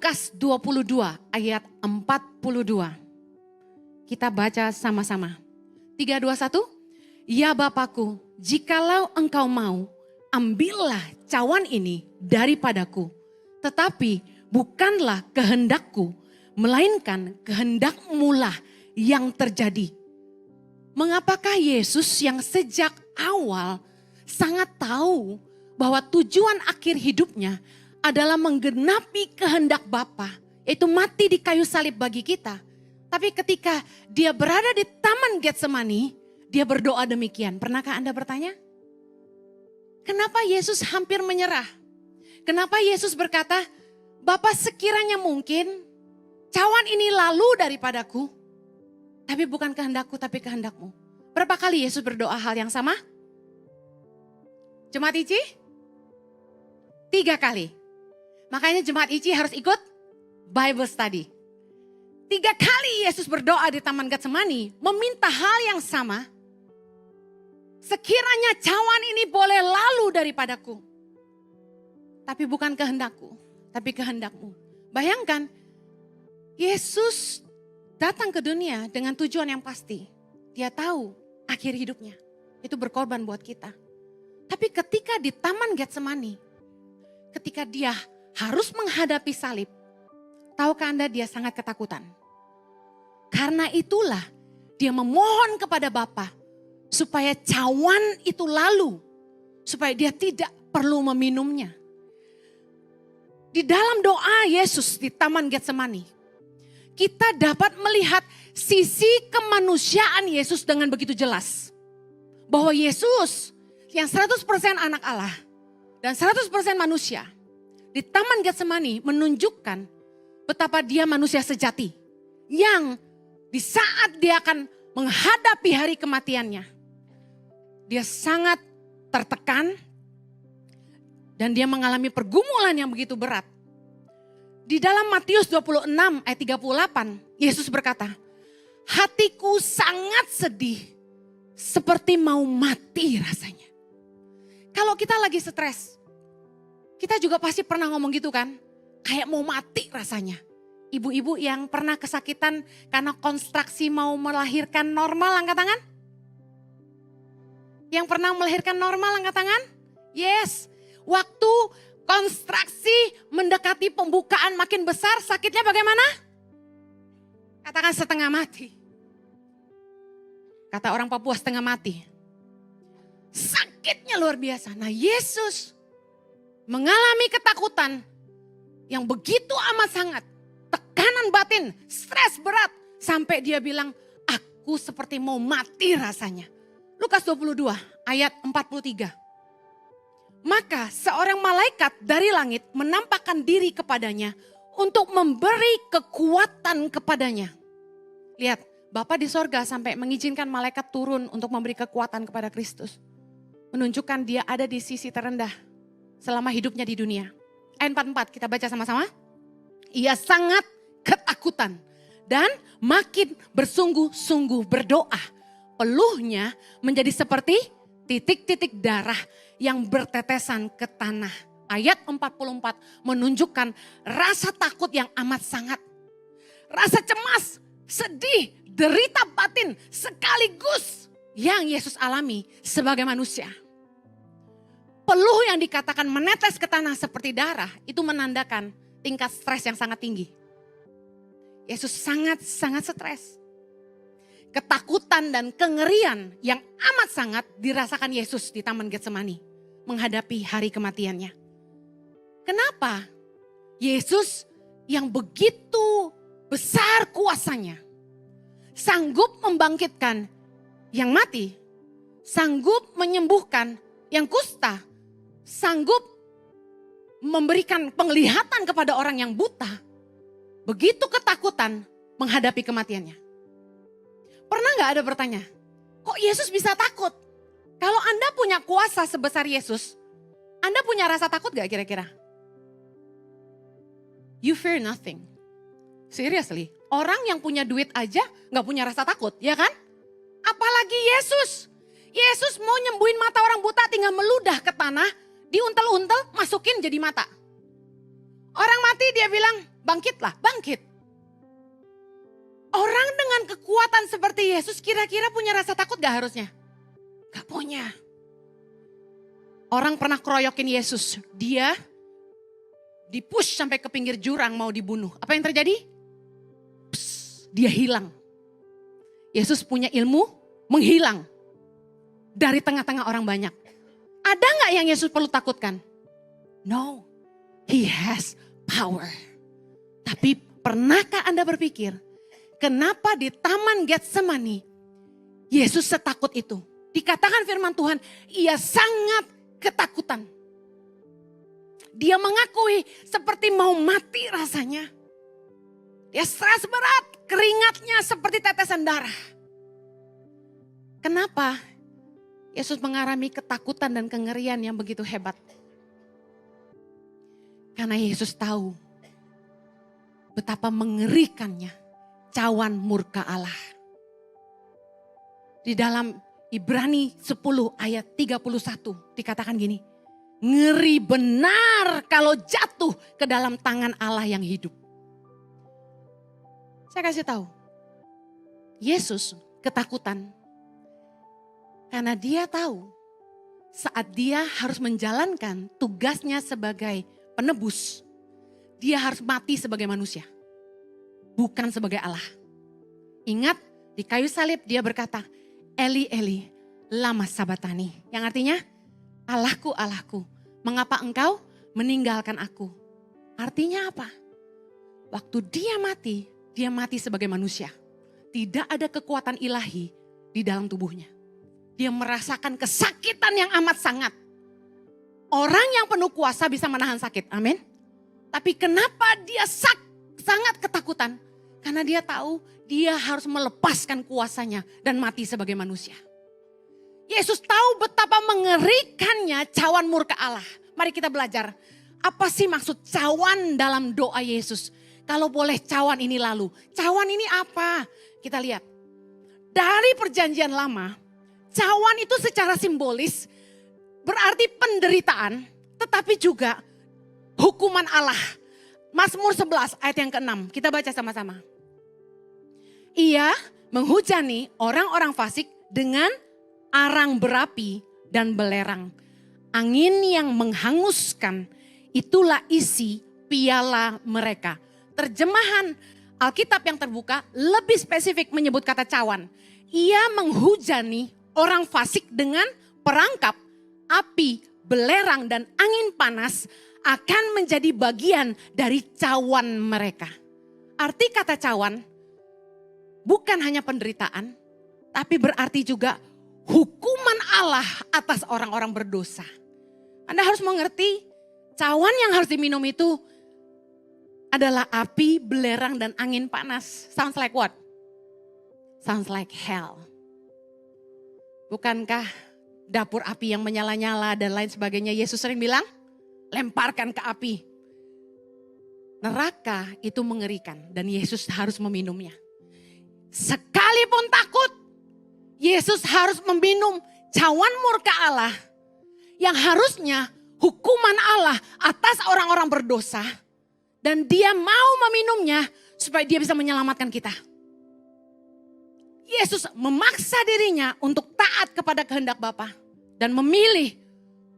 Lukas 22 ayat 42. Kita baca sama-sama. 3, 2, 1. Ya Bapakku, jikalau engkau mau, ambillah cawan ini daripadaku. Tetapi bukanlah kehendakku, melainkan kehendak-Mu lah yang terjadi. Mengapakah Yesus yang sejak awal sangat tahu bahwa tujuan akhir hidupnya adalah menggenapi kehendak Bapa, yaitu mati di kayu salib bagi kita. Tapi ketika dia berada di Taman Getsemani, dia berdoa demikian. Pernahkah Anda bertanya? Kenapa Yesus hampir menyerah? Kenapa Yesus berkata, Bapa sekiranya mungkin cawan ini lalu daripadaku, tapi bukan kehendakku tapi kehendak-Mu. Berapa kali Yesus berdoa hal yang sama? Jemaat Ici? 3 kali. Makanya Jemaat Ici harus ikut Bible study. 3 kali Yesus berdoa di Taman Getsemani meminta hal yang sama. Sekiranya cawan ini boleh lalu daripadaku. Tapi bukan kehendakku, tapi kehendak-Mu. Bayangkan, Yesus datang ke dunia dengan tujuan yang pasti. Dia tahu akhir hidupnya itu berkorban buat kita. Tapi ketika di Taman Getsemani, ketika dia harus menghadapi salib, tahukah Anda dia sangat ketakutan? Karena itulah dia memohon kepada Bapa supaya cawan itu lalu, supaya dia tidak perlu meminumnya. Di dalam doa Yesus di Taman Getsemani, kita dapat melihat sisi kemanusiaan Yesus dengan begitu jelas. Bahwa Yesus yang 100% anak Allah dan 100% manusia, di Taman Getsemani menunjukkan betapa dia manusia sejati. Yang di saat dia akan menghadapi hari kematiannya, dia sangat tertekan dan dia mengalami pergumulan yang begitu berat. Di dalam Matius 26 ayat 38, Yesus berkata, hatiku sangat sedih seperti mau mati rasanya. Kalau kita lagi stres, kita juga pasti pernah ngomong gitu kan, kayak mau mati rasanya. Ibu-ibu yang pernah kesakitan karena kontraksi mau melahirkan normal, angkat tangan. Yang pernah melahirkan normal, angkat tangan. Yes, waktu kontraksi mendekati pembukaan makin besar, sakitnya bagaimana? Katakan setengah mati. Kata orang Papua setengah mati. Sakitnya luar biasa. Nah Yesus mengalami ketakutan yang begitu amat sangat. Tekanan batin, stres berat. Sampai dia bilang, aku seperti mau mati rasanya. Lukas 22 ayat 43. Maka seorang malaikat dari langit menampakkan diri kepadanya untuk memberi kekuatan kepadanya. Lihat, Bapa di sorga sampai mengizinkan malaikat turun untuk memberi kekuatan kepada Kristus. Menunjukkan dia ada di sisi terendah selama hidupnya di dunia. Ayat 44 kita baca sama-sama. Ia sangat ketakutan dan makin bersungguh-sungguh berdoa. Peluhnya menjadi seperti titik-titik darah yang bertetesan ke tanah. Ayat 44 menunjukkan rasa takut yang amat sangat. Rasa cemas, sedih, derita batin sekaligus yang Yesus alami sebagai manusia. Peluh yang dikatakan menetes ke tanah seperti darah itu menandakan tingkat stres yang sangat tinggi. Yesus sangat stres. Ketakutan dan kengerian yang amat sangat dirasakan Yesus di Taman Getsemani menghadapi hari kematiannya. Kenapa? Yesus yang begitu besar kuasanya sanggup membangkitkan yang mati, sanggup menyembuhkan yang kusta, sanggup memberikan penglihatan kepada orang yang buta. Begitu ketakutan menghadapi kematiannya. Pernah gak ada bertanya, kok Yesus bisa takut? Kalau Anda punya kuasa sebesar Yesus, Anda punya rasa takut gak kira-kira? You fear nothing. Seriously, orang yang punya duit aja gak punya rasa takut, ya kan? Apalagi Yesus. Yesus mau nyembuhin mata orang buta tinggal meludah ke tanah, diuntel-untel, masukin jadi mata. Orang mati dia bilang, bangkitlah, bangkit. Orang dengan kekuatan seperti Yesus kira-kira punya rasa takut gak harusnya? Gak punya. Orang pernah keroyokin Yesus. Dia dipush sampai ke pinggir jurang mau dibunuh. Apa yang terjadi? Dia hilang. Yesus punya ilmu menghilang dari tengah-tengah orang banyak. Ada gak yang Yesus perlu takutkan? No, He has power. Tapi pernahkah Anda berpikir, kenapa di Taman Getsemani Yesus setakut itu? Dikatakan firman Tuhan, ia sangat ketakutan. Dia mengakui seperti mau mati rasanya. Dia stres berat, keringatnya seperti tetesan darah. Kenapa Yesus mengalami ketakutan dan kengerian yang begitu hebat? Karena Yesus tahu betapa mengerikannya cawan murka Allah. Di dalam Ibrani 10 ayat 31 dikatakan gini. Ngeri benar kalau jatuh ke dalam tangan Allah yang hidup. Saya kasih tahu. Yesus ketakutan. Karena dia tahu saat dia harus menjalankan tugasnya sebagai penebus. Dia harus mati sebagai manusia. Bukan sebagai Allah. Ingat di kayu salib dia berkata, Eli Eli lama sabatani. Yang artinya, Allahku Allahku, mengapa engkau meninggalkan aku? Artinya apa? Waktu dia mati sebagai manusia. Tidak ada kekuatan ilahi di dalam tubuhnya. Dia merasakan kesakitan yang amat sangat. Orang yang penuh kuasa bisa menahan sakit, amin. Tapi kenapa dia sangat ketakutan? Karena dia tahu dia harus melepaskan kuasanya dan mati sebagai manusia. Yesus tahu betapa mengerikannya cawan murka Allah. Mari kita belajar. Apa sih maksud cawan dalam doa Yesus? Kalau boleh cawan ini lalu. Cawan ini apa? Kita lihat. Dari perjanjian lama, cawan itu secara simbolis berarti penderitaan. Tetapi juga hukuman Allah. Mazmur 11 ayat yang ke-6. Kita baca sama-sama. Ia menghujani orang-orang fasik dengan arang berapi dan belerang. Angin yang menghanguskan, itulah isi piala mereka. Terjemahan Alkitab yang terbuka lebih spesifik menyebut kata cawan. Ia menghujani orang fasik dengan perangkap, api, belerang dan angin panas akan menjadi bagian dari cawan mereka. Arti kata cawan bukan hanya penderitaan, tapi berarti juga hukuman Allah atas orang-orang berdosa. Anda harus mengerti, cawan yang harus diminum itu adalah api, belerang, dan angin panas. Sounds like what? Sounds like hell. Bukankah dapur api yang menyala-nyala dan lain sebagainya, Yesus sering bilang, lemparkan ke api. Neraka itu mengerikan dan Yesus harus meminumnya. Sekalipun takut, Yesus harus meminum cawan murka Allah yang harusnya hukuman Allah atas orang-orang berdosa. Dan dia mau meminumnya supaya dia bisa menyelamatkan kita. Yesus memaksa dirinya untuk taat kepada kehendak Bapa. Dan memilih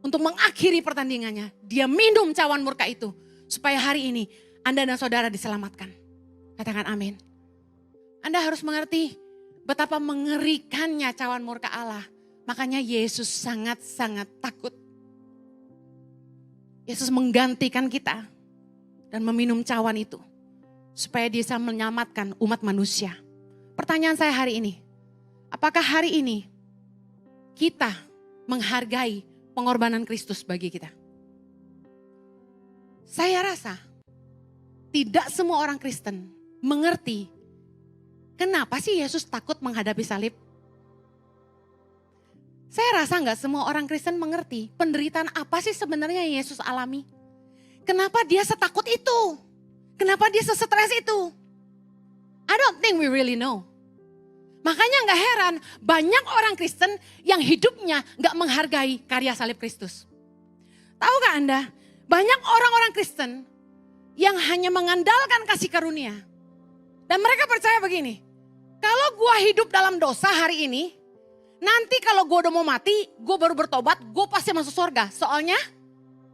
untuk mengakhiri pertandingannya. Dia minum cawan murka itu supaya hari ini Anda dan saudara diselamatkan. Katakan amin. Anda harus mengerti betapa mengerikannya cawan murka Allah. Makanya Yesus sangat-sangat takut. Yesus menggantikan kita dan meminum cawan itu supaya dia bisa menyelamatkan umat manusia. Pertanyaan saya hari ini, apakah hari ini kita menghargai pengorbanan Kristus bagi kita? Saya rasa tidak semua orang Kristen mengerti kenapa sih Yesus takut menghadapi salib. Saya rasa enggak semua orang Kristen mengerti penderitaan apa sih sebenarnya yang Yesus alami. Kenapa dia setakut itu? Kenapa dia sesetres itu? I don't think we really know. Makanya gak heran banyak orang Kristen yang hidupnya gak menghargai karya salib Kristus. Tahu gak Anda? Banyak orang-orang Kristen yang hanya mengandalkan kasih karunia. Dan mereka percaya begini, kalau gue hidup dalam dosa hari ini, nanti kalau gue udah mau mati, gue baru bertobat, gue pasti masuk surga. Soalnya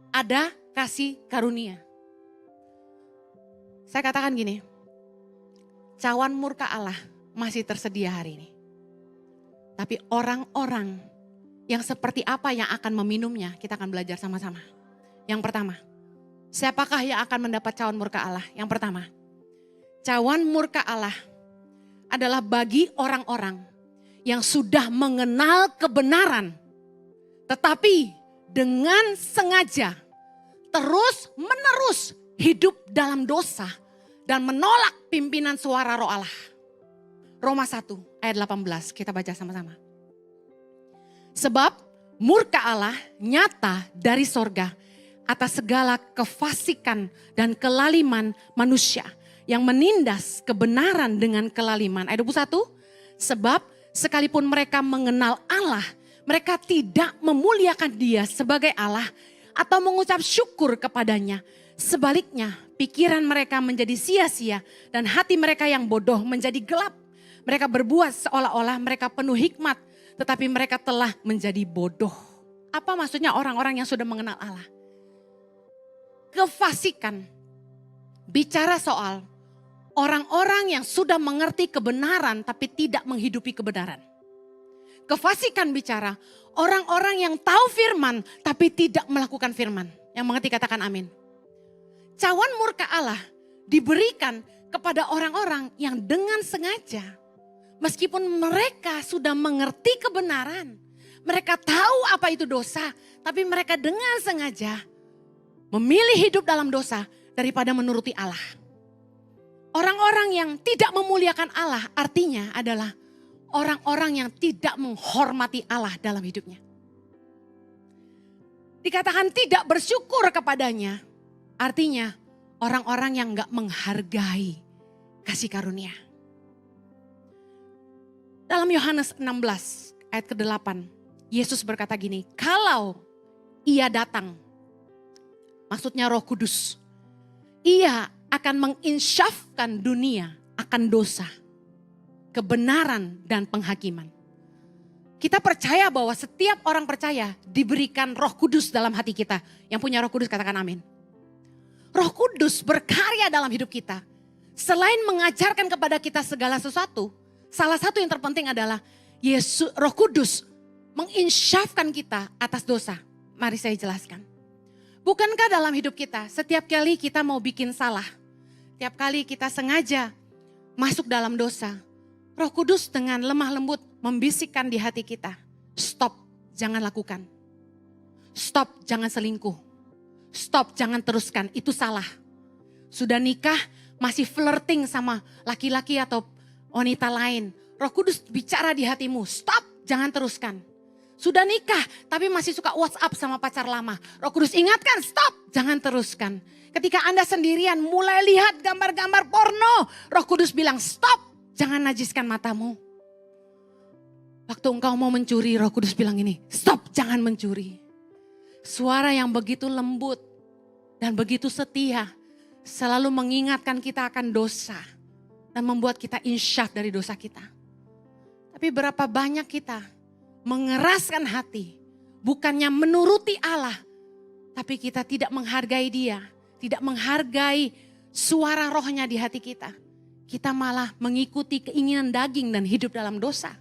ada kasih karunia. Saya katakan gini, cawan murka Allah masih tersedia hari ini. Tapi orang-orang yang seperti apa yang akan meminumnya, kita akan belajar sama-sama. Yang pertama, siapakah yang akan mendapat cawan murka Allah? Yang pertama, cawan murka Allah adalah bagi orang-orang yang sudah mengenal kebenaran, tetapi dengan sengaja terus menerus hidup dalam dosa dan menolak pimpinan suara Roh Allah. Roma 1 ayat 18 kita baca sama-sama. Sebab murka Allah nyata dari sorga atas segala kefasikan dan kelaliman manusia yang menindas kebenaran dengan kelaliman. Ayat 21, sebab sekalipun mereka mengenal Allah, mereka tidak memuliakan Dia sebagai Allah atau mengucap syukur kepadanya. Sebaliknya, pikiran mereka menjadi sia-sia dan hati mereka yang bodoh menjadi gelap. Mereka berbuat seolah-olah mereka penuh hikmat, tetapi mereka telah menjadi bodoh. Apa maksudnya orang-orang yang sudah mengenal Allah? Kefasikan bicara soal orang-orang yang sudah mengerti kebenaran tapi tidak menghidupi kebenaran. Kefasikan bicara orang-orang yang tahu firman tapi tidak melakukan firman. Yang mengerti katakan amin. Cawan murka Allah diberikan kepada orang-orang yang dengan sengaja, meskipun mereka sudah mengerti kebenaran, mereka tahu apa itu dosa, tapi mereka dengan sengaja memilih hidup dalam dosa daripada menuruti Allah. Orang-orang yang tidak memuliakan Allah artinya adalah orang-orang yang tidak menghormati Allah dalam hidupnya. Dikatakan tidak bersyukur kepadanya, artinya orang-orang yang gak menghargai kasih karunia. Dalam Yohanes 16 ayat ke-8, Yesus berkata gini, kalau Ia datang, maksudnya Roh Kudus, Ia akan menginsyafkan dunia akan dosa, kebenaran dan penghakiman. Kita percaya bahwa setiap orang percaya diberikan Roh Kudus dalam hati kita. Yang punya Roh Kudus katakan amin. Roh Kudus berkarya dalam hidup kita. Selain mengajarkan kepada kita segala sesuatu, salah satu yang terpenting adalah Roh Kudus menginsyafkan kita atas dosa. Mari saya jelaskan. Bukankah dalam hidup kita setiap kali kita mau bikin salah, setiap kali kita sengaja masuk dalam dosa, Roh Kudus dengan lemah lembut membisikkan di hati kita, stop, jangan lakukan. Stop, jangan selingkuh. Stop, jangan teruskan, itu salah. Sudah nikah, masih flirting sama laki-laki atau wanita lain. Roh Kudus bicara di hatimu, stop, jangan teruskan. Sudah nikah, tapi masih suka WhatsApp sama pacar lama. Roh Kudus ingatkan, stop, jangan teruskan. Ketika Anda sendirian mulai lihat gambar-gambar porno, Roh Kudus bilang, stop, jangan najiskan matamu. Waktu engkau mau mencuri, Roh Kudus bilang ini, stop, jangan mencuri. Suara yang begitu lembut dan begitu setia, selalu mengingatkan kita akan dosa dan membuat kita insyaf dari dosa kita. Tapi berapa banyak kita mengeraskan hati, bukannya menuruti Allah, tapi kita tidak menghargai Dia, tidak menghargai suara rohnya di hati kita. Kita malah mengikuti keinginan daging dan hidup dalam dosa.